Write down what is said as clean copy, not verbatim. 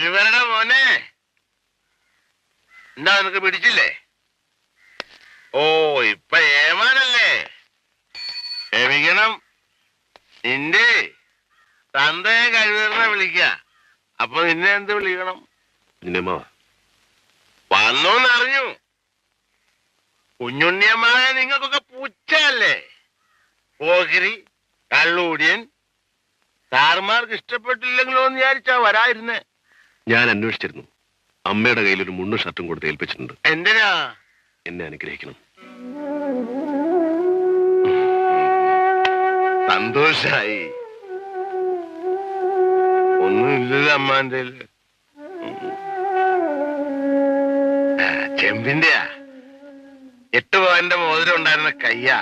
കഴിവരുടെ മോനെ, എന്താ നിനക്ക് പിടിച്ചില്ലേ? ഓ, ഇപ്പൊ ഏമാനല്ലേ? ക്ഷമിക്കണം, നിന്റെ തന്തയെ കഴിവറിനെ വിളിക്ക. അപ്പൊ നിന്നെ എന്ത് വിളിക്കണം? വന്നോന്നറിഞ്ഞു. കുഞ്ഞുണ്ണിയമ്മായ നിങ്ങൾക്കൊക്കെ പൂച്ചയല്ലേ? പോകിരി, കള്ളൂടിയൻ. സാറുമാർക്ക് ഇഷ്ടപ്പെട്ടില്ലെങ്കിലോ എന്ന് വിചാരിച്ചാ വരായിരുന്നേ. ഞാൻ അന്വേഷിച്ചിരുന്നു. അമ്മയുടെ കയ്യിൽ ഒരു മുണ്ണും ഷർട്ടും കൊടുത്ത് ഏൽപ്പിച്ചിട്ടുണ്ട്. എന്തിനാ? എന്നെ അനുഗ്രഹിക്കണം. സന്തോഷായി. ഒന്നുമില്ലല്ലോ അമ്മാന്റെ. ചെമ്പിന്റെയാ. 8 പവന്റെ മോതിരം ഉണ്ടായിരുന്ന കയ്യാ.